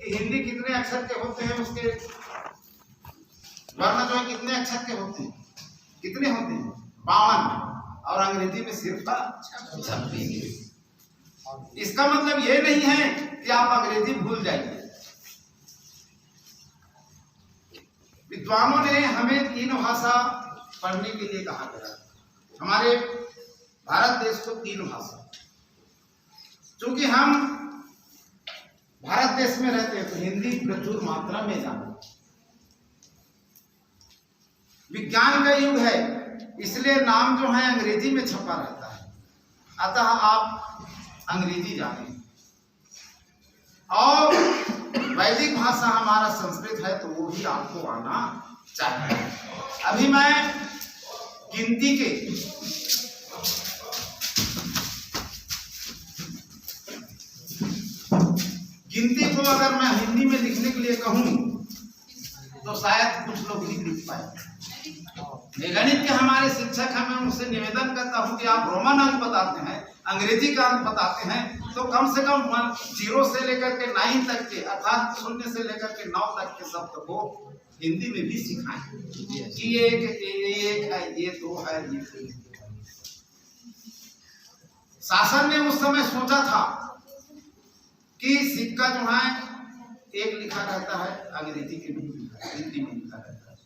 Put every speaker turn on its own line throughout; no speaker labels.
कि हिंदी कितने अक्षर के होते हैं, उसके वर्ण जो है कितने अक्षर के होते हैं, कितने होते हैं 52, और अंग्रेजी में सिर्फ 26। इसका मतलब ये नहीं है कि आप अंग्रेजी भूल जाइए। विद्वानों ने हमें 3 भाषा पढ़ने के लिए कहा गया। हमारे भारत देश को 3 भाषा, क्योंकि हम भारत देश में रहते हैं तो हिंदी प्रचुर मात्रा में जाने। विज्ञान का युग है, इसलिए नाम जो है अंग्रेजी में छपा रहता है, अतः आप अंग्रेजी जाने। और वैदिक भाषा हमारा संस्कृत है, तो वो भी आपको आना चाहिए। अभी मैं गिनती के को अगर मैं हिंदी में लिखने के लिए कहूं तो शायद कुछ लोग ही लिख पाए। गणित के हमारे शिक्षक हैं, मैं उनसे निवेदन करता हूं कि आप रोमन अंक बताते हैं, अंग्रेजी का अंक बताते हैं, तो कम से कम 0 से लेकर के 9 तक के, अर्थात 0 से लेकर के 9 तक के शब्द को हिंदी में भी सिखाएं कि ये एक है, ये 2 है, ये 3 है। शासन ने उस समय सोचा था कि सिक्का जो है एक लिखा रहता है, अंग्रेजी के भी हिंदी में लिखा रहता है,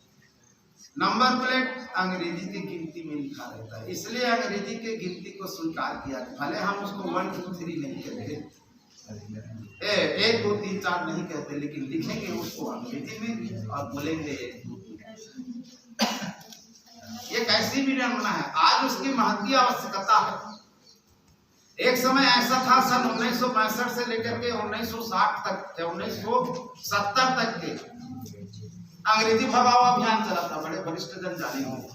नंबर प्लेट अंग्रेजी की गिनती में लिखा रहता है, इसलिए अंग्रेजी के गिनती को स्वीकार किया। भले हम उसको 1 2 3 नहीं कहते, 1 2 3 4 नहीं कहते, लेकिन लिखेंगे उसको अंग्रेजी में और बोलेंगे 1 2 3। ये कैसी भी विडंबना है, आज उसकी महती आवश्यकता है। एक समय ऐसा था, सन 1965 से लेकर के 1960 तक, 1970 तक के अंग्रेजी भगाओ अभियान चला था, बड़े वरिष्ठ जन जाने होंगे।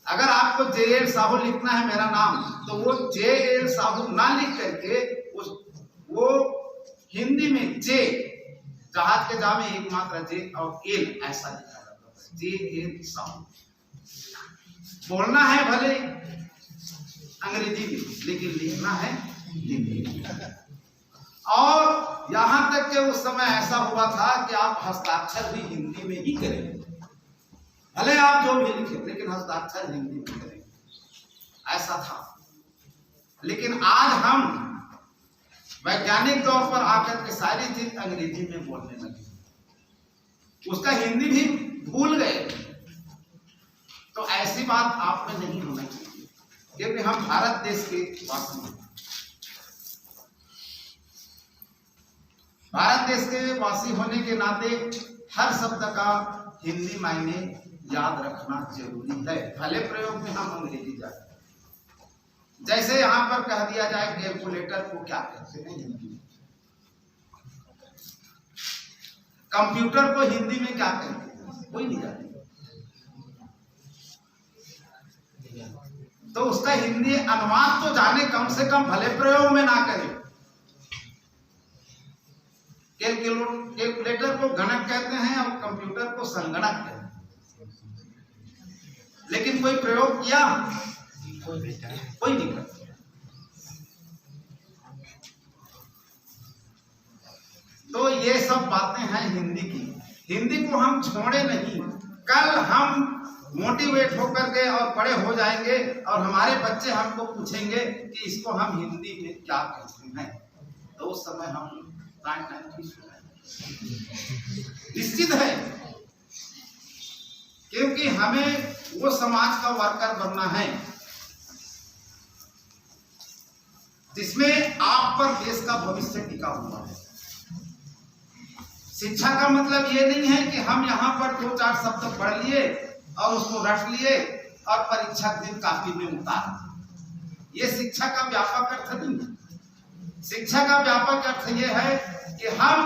अगर आपको JL साहू लिखना है मेरा नाम, तो वो JL साहू ना लिख करके वो हिंदी में J, जहाज के जा में एक मात्रा J और L ऐसा लिखा जाता था, JL साहू। बोलना है भले अंग्रेजी में, लेकिन लिखना है हिंदी। और यहां तक के उस समय ऐसा हुआ था कि आप हस्ताक्षर भी हिंदी में ही करें, भले आप जो भी लिखें, लेकिन हस्ताक्षर हिंदी में करें, ऐसा था। लेकिन आज हम वैज्ञानिक तौर पर आकर के सारी चीज अंग्रेजी में बोलने लगे, उसका हिंदी भी भूल गए। तो ऐसी बात आप में नहीं होना चाहिए, क्योंकि हम भारत देश के वासी हैं। भारत देश के वासी होने के नाते हर शब्द का हिंदी मायने याद रखना जरूरी है, भले प्रयोग में हम अंग्रेजी जाते। जैसे यहाँ पर कह दिया जाए कैलकुलेटर को क्या कहते हैं हिंदी में, कंप्यूटर को हिंदी में क्या कहते हैं, कोई नहीं जानता। तो उसका हिंदी अनुवाद तो जाने, कम से कम भले प्रयोग में ना करें। कैलकुलेटर को गणक कहते हैं और कंप्यूटर को संगणक कहते हैं, लेकिन कोई प्रयोग किया कोई नहीं करता। तो ये सब बातें हैं हिंदी की। हिंदी को हम छोड़े नहीं, कल हम मोटिवेट होकर के और बड़े हो जाएंगे और हमारे बच्चे हमको पूछेंगे कि इसको हम हिंदी में क्या कहते हैं, तो उस समय हम निश्चित है, क्योंकि हमें वो समाज का वर्कर बनना है जिसमें आप पर देश का भविष्य टिका हुआ है। शिक्षा का मतलब ये नहीं है कि हम यहाँ पर 2-4 शब्द पढ़ लिए और उसको रट लिए और परीक्षा के दिन कॉपी में उतार। ये शिक्षा का व्यापक अर्थ नहीं है। शिक्षा का व्यापक अर्थ ये है कि हम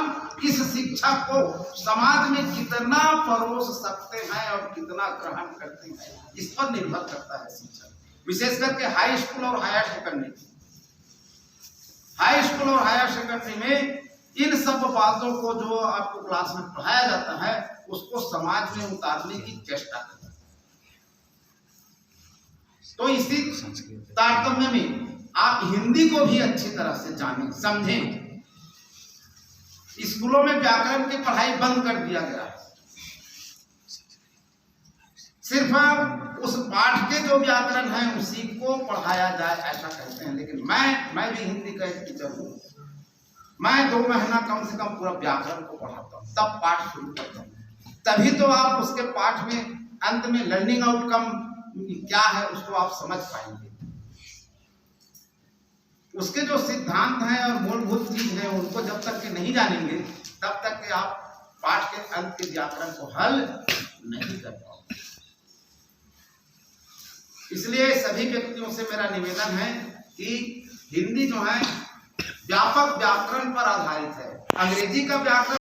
इस शिक्षा को समाज में कितना परोस सकते हैं और कितना ग्रहण करते हैं, इस पर निर्भर करता है शिक्षा, विशेष करके हाई स्कूल और हायर सेकेंडरी। हाई स्कूल और हायर सेकेंडरी में इन सब बातों को जो आपको क्लास में पढ़ाया जाता है उसको समाज में उतारने की चेष्टा करता है। तो इसी तारतम्य में आप हिंदी को भी अच्छी तरह से जानें, समझें। स्कूलों में व्याकरण की पढ़ाई बंद कर दिया गया है। सिर्फ उस पाठ के जो व्याकरण है उसी को पढ़ाया जाए ऐसा कहते हैं। लेकिन मैं भी हिंदी का एक टीचर हूँ। मैं 2 महीना कम से कम पूरा व्याकरण को पढ़ाता हूँ, तब पाठ शुरू करता हूँ। तभी तो आप उसके पाठ में अंत में लर्निंग आउटकम क्या है उसको आप समझ पाएंगे। उसके जो सिद्धांत हैं और मूलभूत चीज है उनको जब तक के नहीं जानेंगे तब तक के आप पाठ के अंत के व्याकरण को हल नहीं कर पाओगे। इसलिए सभी व्यक्तियों से मेरा निवेदन है कि हिंदी जो है व्यापक व्याकरण पर आधारित है। अंग्रेजी का व्याकरण